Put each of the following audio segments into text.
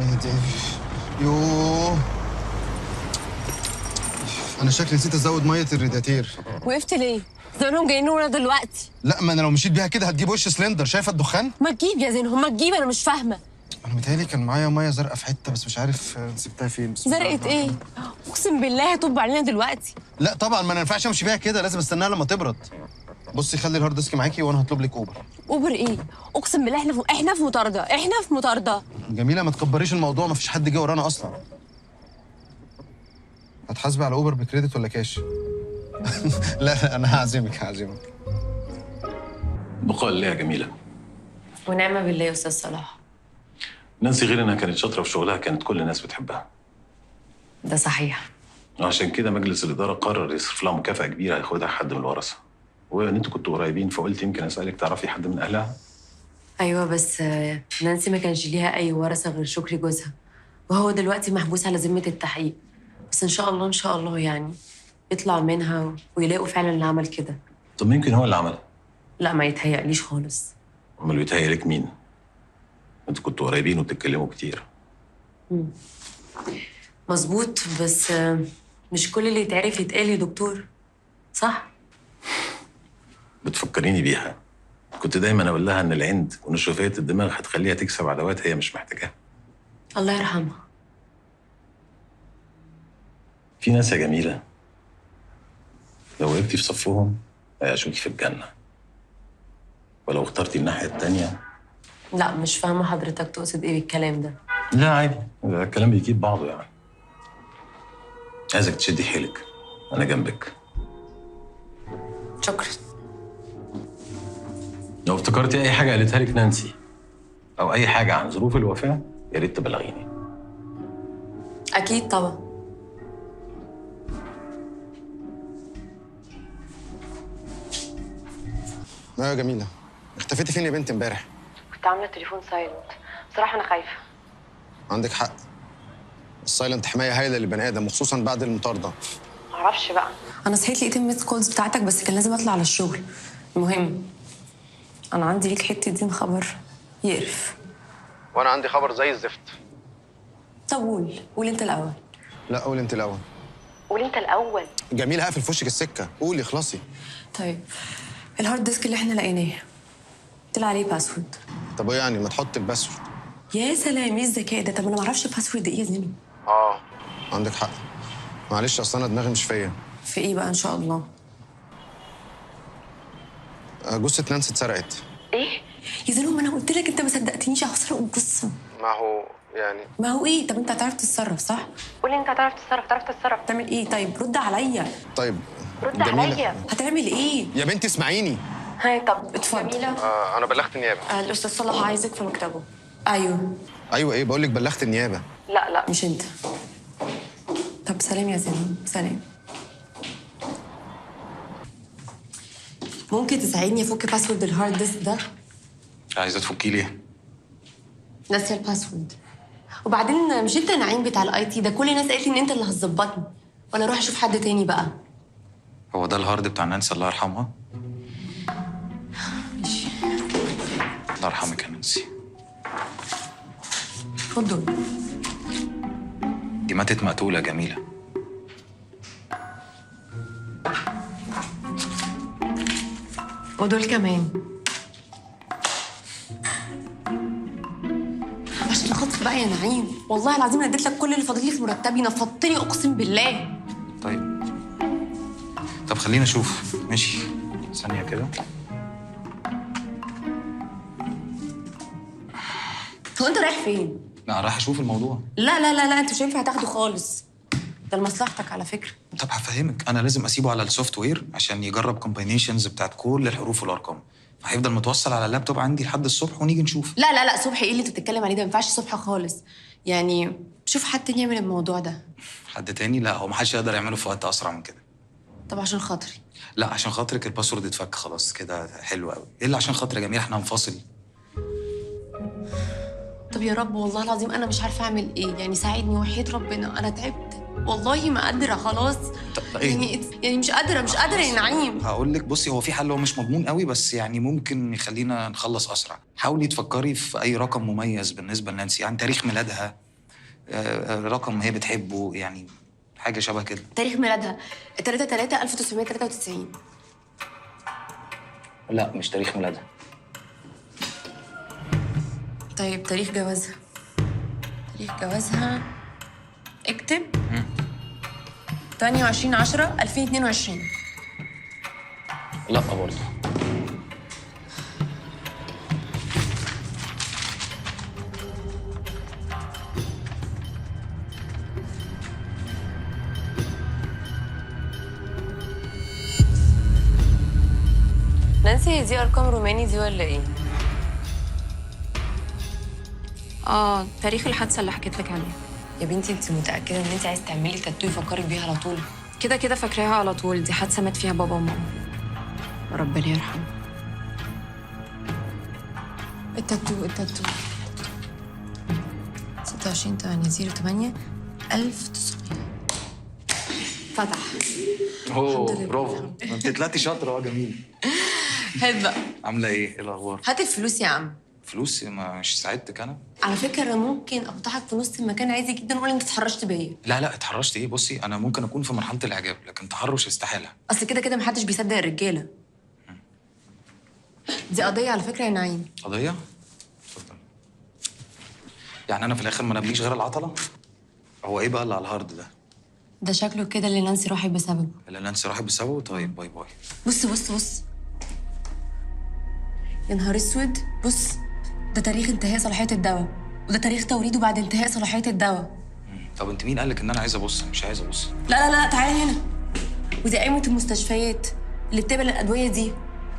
اهدي. يوه، انا شكلي نسيت ازود ميه الريداتير. وقفت ليه؟ زمانهم جايين ورانا دلوقتي. لا، ما انا لو مشيت بيها كده هتجيب وش سلندر. شايفه الدخان؟ ما تجيب يا زين، ما تجيب، انا مش فاهمه. انا متهيألي كان معايا ميه زرقاء في حته بس مش عارف سبتها فين. زرقت ايه؟ اقسم بالله هتطب علينا دلوقتي. لا طبعا، ما انا ينفعش امشي بيها كده، لازم استناها لما تبرد. بصي خلي الهارد ديسك معاكي وانا هطلب لك اوبر. اوبر ايه؟ اقسم بالله احنا في مطارده، احنا في مطارده. جميله ما تكبريش الموضوع، ما فيش حد جه ورانا اصلا. هتحاسبي على اوبر بكريدت ولا كاش؟ لا انا هعزمك. بقاء لله يا جميلة. ونعم بالله يا استاذ صلاح. نانسي غير انها كانت شاطرة في شغلها كانت كل الناس بتحبها. ده صحيح. وعشان كده مجلس الإدارة قرر يصرف لها مكافأة كبيرة هياخدها حد من الورثة. وان انتوا كنتوا قريبين فقلت يمكن اسألك تعرفي حد من أهلها؟ ايوه بس نانسي ما كانش ليها اي ورثه غير شكري جوزها، وهو دلوقتي محبوس على ذمه التحقيق. بس ان شاء الله يعني يطلع منها ويلاقوا فعلا اللي عمل كده. طب يمكن هو اللي عملها. لا ما يتهيأليش خالص. امال بيتهيألك مين؟ انتوا كنتوا قريبين وبتتكلموا كتير. مظبوط، بس مش كل اللي يتعرف يتقال يا دكتور، صح؟ بتفكريني بيها. كنت دايما اقول لها ان العند ونشوفية الدماغ هتخليها تكسب عدوات هي مش محتاجاها. الله يرحمها. في ناس يا جميلة لو وقفتي في صفهم هيعيشوكي في الجنة، ولو اخترتي الناحية التانية. لا مش فاهمه حضرتك تقصد ايه بالكلام ده. لا عادي، ده الكلام بيجيب بعضه يعني. عايزك تشدي حيلك، أنا جنبك. شكرا. لو افتكرتي أي حاجة قالتها لك نانسي أو أي حاجة عن ظروف الوفاة يا ريت تبلغيني. اكيد طبعا. يا جميله، اختفيتي فين يا بنت امبارح؟ كنت عامله التليفون سايلنت، بصراحه انا خايفه. عندك حق، السايلنت حمايه هايله للبني ادم وخصوصا بعد المطارده. معرفش بقى، انا صحيت لقيت الميس كولز بتاعتك بس كان لازم اطلع على الشغل. المهم انا عندي ليك حته دين خبر يقرف. وانا عندي خبر زي الزفت. طب قول انت الاول. لا قول انت الاول. قول انت الاول. جميل هقفل في وشك السكه، قولي اخلصي. طيب الهارد ديسك اللي احنا لقيناه طلع عليه باسورد. طب ايه يعني، ما تحط الباسورد. يا سلام ايه الذكاء ده. طب انا ما اعرفش باسورد ايه يا زينب. عندك حق، معلش اصل انا دماغي مش فيا. في ايه بقى ان شاء الله؟ جثه نانسي اتسرقت. ايه يا زينب، ما انا قلت لك انت ما صدقتنيش، هسرق القصه. ما هو يعني. ما هو ايه؟ طب انت هتعرف تتصرف صح؟ قولي انت هتعرف تتصرف تعمل ايه؟ طيب رد عليا. طيب رد عليا. هتعمل ايه؟ يا بنتي اسمعيني. هاي طب اتفضل. جميلة. انا بلغت النيابه. الاستاذ صلاح عايزك في مكتبه. ايوه ايه بقول لك بلغت النيابه. لا مش انت. طب سلام يا زينب، سلام. ممكن تساعدني افك باسورد الهارد ديسك ده؟ عايزة تفكي ليه؟ ناسيه الباسورد. وبعدين مش انت نعيم بتاع الاي تي ده، كل الناس قالت لي ان انت اللي هتظبطني، ولا اروح اشوف حد تاني بقى؟ هو ده الهارد بتاع نانسي الله يرحمها؟ ماشي. الله يرحمك يا نانسي. اتفضل. دي ماتت مقتولة جميلة. ودول كمان. عشان خاطر بقى يا نعيم، والله العظيم انا اديت لك كل اللي فاضل لي في مرتبي، نفضتني اقسم بالله. طب خلينا نشوف. ماشي ثانية كده. هو انت رايح فين؟ لا راح اشوف الموضوع. لا انت مش هينفع تاخده خالص، ده لمصلحتك على فكرة. طب هفهمك، انا لازم اسيبه على السوفت وير عشان يجرب كومباينيشنز بتاعت كل الحروف والارقام، فهيفضل متوصل على اللابتوب عندي لحد الصبح ونيجي نشوف. لا صبح ايه اللي انت بتتكلم عليه ده؟ ما ينفعش صبح خالص، يعني شوف حد تاني يعمل الموضوع ده. حد تاني؟ لا هو محدش يقدر يعمله في وقت اسرع من كده. طب عشان خاطري. لا عشان خاطرك الباسورد اتفك خلاص كده، حلو قوي. الا عشان خاطر يا جميل احنا هنفاصل. طب يا رب والله العظيم انا مش عارفه اعمل ايه، يعني ساعدني وحياة ربنا، انا تعبت والله ما قادره خلاص. طب إيه؟ يعني مش قادره يا نعيم. هقول لك بصي، هو في حل هو مش مضمون قوي بس يعني ممكن يخلينا نخلص اسرع. حاولي تفكري في اي رقم مميز بالنسبه لنانسي، يعني تاريخ ميلادها، رقم هي بتحبه يعني، حاجه شبه كده. تاريخ ميلادها 3/3/1993. لا مش تاريخ ميلادها. طيب تاريخ جوازها. تاريخ جوازها اكتب 28/10/2022. لا برضه. نانسي، هي دي ارقام روماني دي ولا ايه؟ تاريخ الحادثه اللي حكيت لك عليها. يا بنتي انت متاكده ان انت عايز تعملي تاتو يفكرك بيها على طول؟ كده كده فاكراها على طول، دي حادثه مات فيها بابا وماما، ربنا يرحمه. التاتو 26/8/08/1900 فتح. اوه لله. برافو، انت طلعتي شاطره. جميل. هات بقى، عامله ايه الاخبار؟ هات الفلوس يا عم. فلوس؟ مش ساعدتك انا. على فكره انا ممكن اقطعك في نص المكان عادي جدا واقول انت اتحرشت بيا. لا اتحرشت ايه؟ بصي انا ممكن اكون في مرحله الاعجاب، لكن تحرش استحاله. اصل كده كده محدش بيصدق الرجاله. دي قضيه على فكره يا نعيم. قضيه؟ اتفضل. يعني انا في الاخر ما نبليش غير العطله؟ هو ايه بقى اللي على الهارد ده؟ ده شكله كده اللي نانسي راحت بسببه. اللي نانسي راحت بسببه؟ طيب باي باي. بص يا نهار اسود. بص، ده تاريخ انتهاء صلاحيه الدواء، وده تاريخ توريده بعد انتهاء صلاحيه الدواء. طب انت مين قالك ان انا عايز ابص؟ مش عايز ابص. لا تعالى هنا. ودي قايمه المستشفيات اللي بتقبل الادويه دي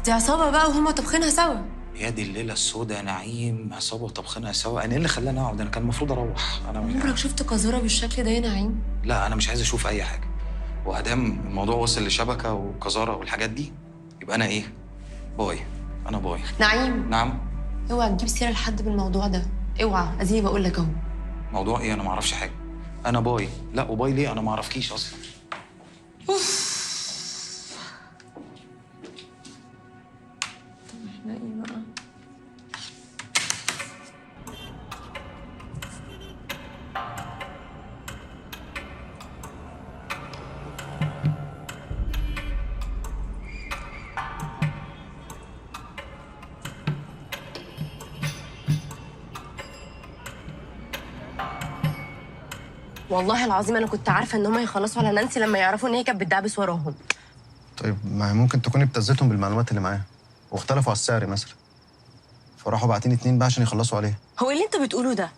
عصابه بقى وهم طبخينها سوا. يا دي الليله السوداء يا نعيم، عصابه وطبخنا سوا. انا ايه اللي خلاني اقعد؟ انا كان المفروض اروح. انا عمرك شفت قذوره بالشكل ده يا نعيم؟ لا انا مش عايز اشوف اي حاجه، وادام الموضوع وصل لشبكه وقذاره والحاجات دي يبقى انا ايه؟ باي. انا باي. نعيم، نعم. اوعى تجيب سيره لحد بالموضوع ده، اوعى. اديني بقول لك اهو. موضوع ايه؟ انا ما اعرفش حاجه. انا باي. لا وباي ليه؟ انا ما اعرفكيش اصلا. احنا ايه بقى؟ والله العظيم انا كنت عارفه ان هم هيخلصوا على نانسي لما يعرفوا ان هي كانت بتدعبس وراهم. طيب ما هي ممكن تكوني ابتزتهم بالمعلومات اللي معاها واختلفوا على السعر مثلا، فراحوا باعتين 2 بقى عشان يخلصوا عليها. هو ايه اللي انت بتقوله ده؟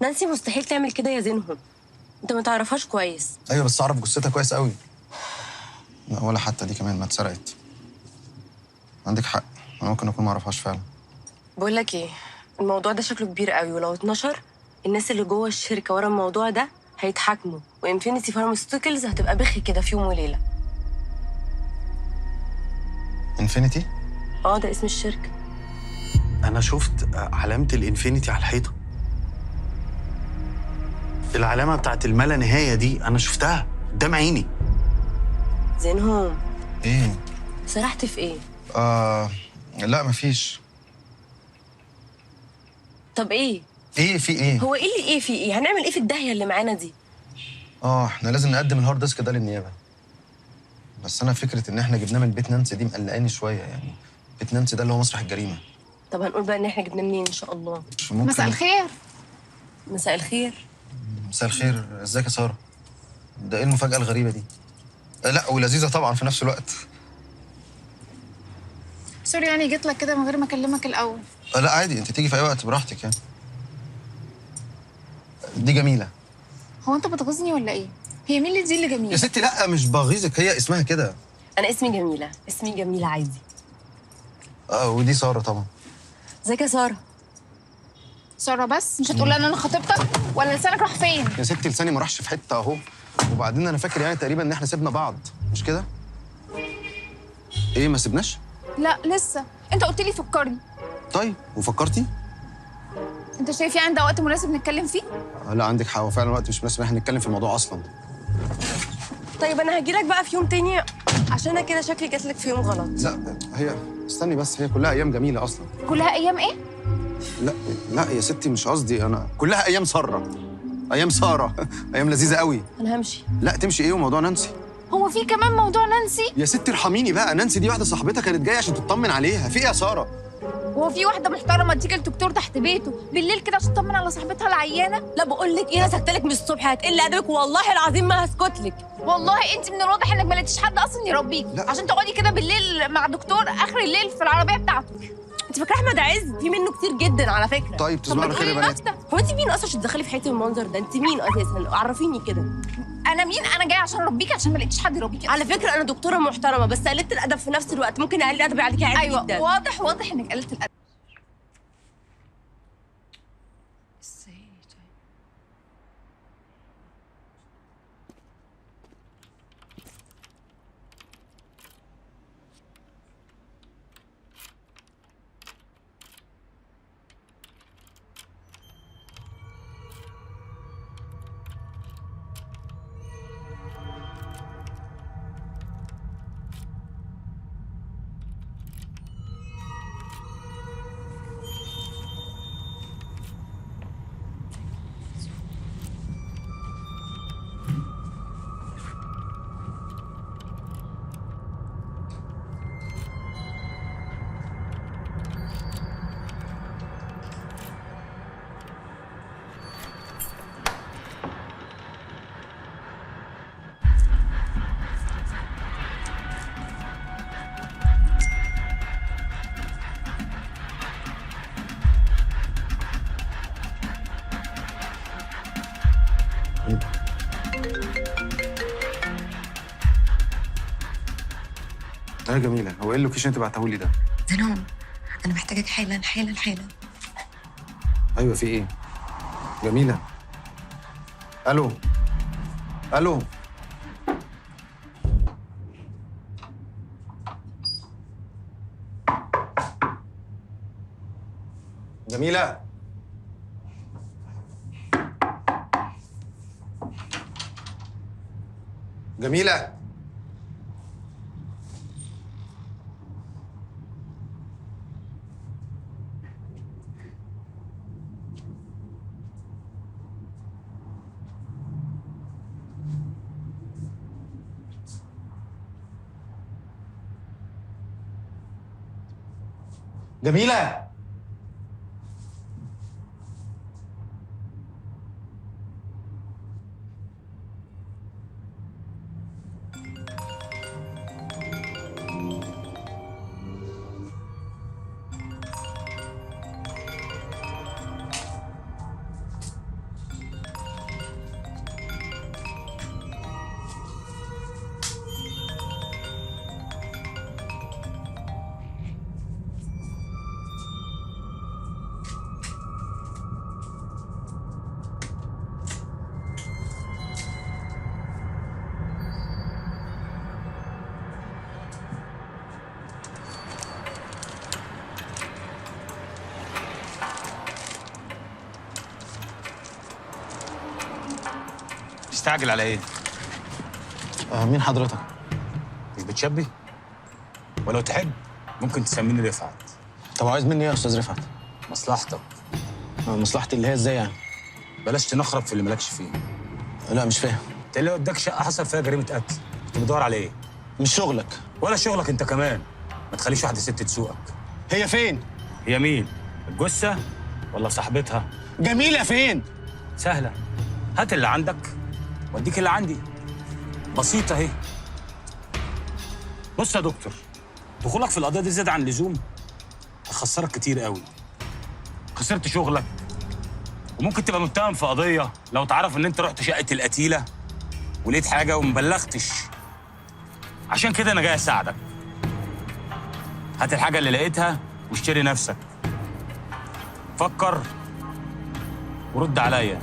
نانسي مستحيل تعمل كده يا زينهم، انت ما تعرفهاش كويس. ايوه بس اعرف جثتها كويس قوي. لا ولا حتى دي كمان ما اتسرقت. عندك حق، انا ممكن اكون ما اعرفهاش فعلا. بقول لك ايه، الموضوع ده شكله كبير قوي، ولو اتنشر الناس اللي جوه الشركه ورا الموضوع ده هيتحاكموا، وانفينيتي فارماسيوتيكالز هتبقى بخ كده في يوم وليله. انفينيتي؟ ده اسم الشركه. أنا شفت علامة الإنفينيتي على الحيطة. العلامة بتاعت الما لا نهاية دي أنا شفتها قدام عيني. زينهم، ايه؟ سرحت في ايه؟ لا مفيش. طب ايه؟ ايه في ايه؟ هو ايه اللي ايه في ايه؟ هنعمل ايه في الداهيه اللي معانا دي؟ احنا لازم نقدم الهارد ديسك ده للنيابه. بس انا فكره ان احنا جبناه من بيت نانسي دي مقلقاني شويه يعني. بيت نانسي ده اللي هو مسرح الجريمه. طب هنقول بقى ان احنا جبناه منين ان شاء الله. مش ممكن. مساء الخير. مساء الخير. مساء الخير، ازيك يا ساره؟ ده ايه المفاجاه الغريبه دي؟ لا ولذيذه طبعا في نفس الوقت. سوري يعني جيت لك كده من غير ما اكلمك الاول. لا عادي، انت تيجي في اي وقت براحتك يعني. دي جميله. هو انت بتغيظني ولا ايه؟ هي مين اللي دي اللي يا جميله؟ ستي لا مش بغيظك، هي اسمها كده. انا اسمي جميله، اسمي جميله عادي. ودي ساره طبعا. ازيك يا ساره؟ ساره بس مش هتقول لي ان انا خطيبتك ولا لسانك راح فين؟ يا ستي لساني ما راحش في حته اهو. وبعدين انا فاكر يعني تقريبا ان احنا سيبنا بعض، مش كده؟ ايه ما سيبناش؟ لا لسه، انت قلت لي فكرني. طيب وفكرتي؟ انت شايف يعني ده وقت مناسب نتكلم فيه؟ لا عندك حق، هو فعلا وقت مش مناسب ان احنا نتكلم في الموضوع اصلا. طيب انا هجيلك بقى في يوم تاني، عشان انا كده شكلي جاتلك في يوم غلط. لا هي استني بس، هي كلها ايام جميله اصلا. كلها ايام ايه؟ لا يا ستي مش قصدي، انا كلها ايام ساره. ايام ساره ايام لذيذه قوي. انا همشي. لا تمشي ايه وموضوع نانسي؟ هو في كمان موضوع نانسي؟ يا ستي ارحميني بقى، نانسي دي واحده صاحبتها كانت جايه عشان تطمن عليها. في ايه يا ساره؟ هو في واحده محترمه تيجي الدكتور تحت بيته بالليل كده عشان تطمن على صاحبتها العيانه؟ لا بقول لك ايه، انا سكتلك من الصبح هتقل ادبك والله العظيم ما هسكت لك. والله انت من الواضح انك ما لقيتيش حد اصلا يربيك عشان تقعدي كده بالليل مع دكتور اخر الليل في العربيه بتاعته. انت فاكره احمد عز في منه كتير جدا على فكره. طيب تصبحوا على خير يا بنات. هو انت مين اصلا عشان تدخلي في حياتي بالمنظر ده؟ انت مين اساسا؟ عرفيني كده. انا مين؟ انا جايه عشان اربيكي عشان ما لقيتيش حد يربيكي. على فكره انا دكتوره محترمه بس قلة الادب في نفس الوقت ممكن اقلل ادبي عليكي عادي ايوه جدا. واضح انك قلت الادب. يا جميله، هو ايه اللوكيشن اللي انت بعتهولي ده؟ زنون، انا محتاجك حالا حالا حالا. ايوه في ايه؟ جميله. الو الو. جميله. جميله. جميلة. مستعجل على ايه؟ مين حضرتك؟ مش بتشبي؟ ولو تحب ممكن تسميني رفعت. طب عايز مني ايه يا استاذ رفعت؟ مصلحتك. مصلحتي اللي هي ازاي يعني؟ بلاش تنخرب في اللي مالكش فيه. لا مش فاهم. انت اللي قدامك شقه حصل فيها جريمه قتل، كنت بتدور على ايه؟ مش شغلك. ولا شغلك انت كمان. ما تخليش واحده ست تسوقك. هي فين؟ هي مين؟ الجثه ولا صاحبتها؟ جميلة فين؟ سهله. هات اللي عندك واديك اللي عندي. بسيطه اهي. بص يا دكتور، دخولك في القضيه دي زياده عن اللزوم هتخسرك كتير قوي. خسرت شغلك وممكن تبقى متهم في قضيه لو تعرف ان انت رحت شقه القتيله ولقيت حاجه ومبلغتش. عشان كده انا جاي اساعدك. هات الحاجه اللي لقيتها واشتري نفسك. فكر ورد عليا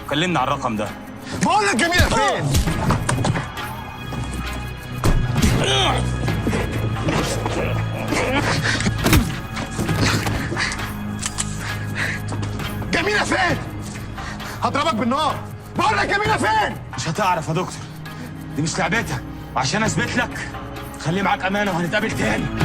وكلمني على الرقم ده. بقول لك جميلة فين؟ جميلة فين؟ هضربك بالنار. بقول لك جميلة فين؟ مش هتعرف يا دكتور، دي مش لعبتك. وعشان اثبت لك خليه معاك امانه وهنتقابل تاني.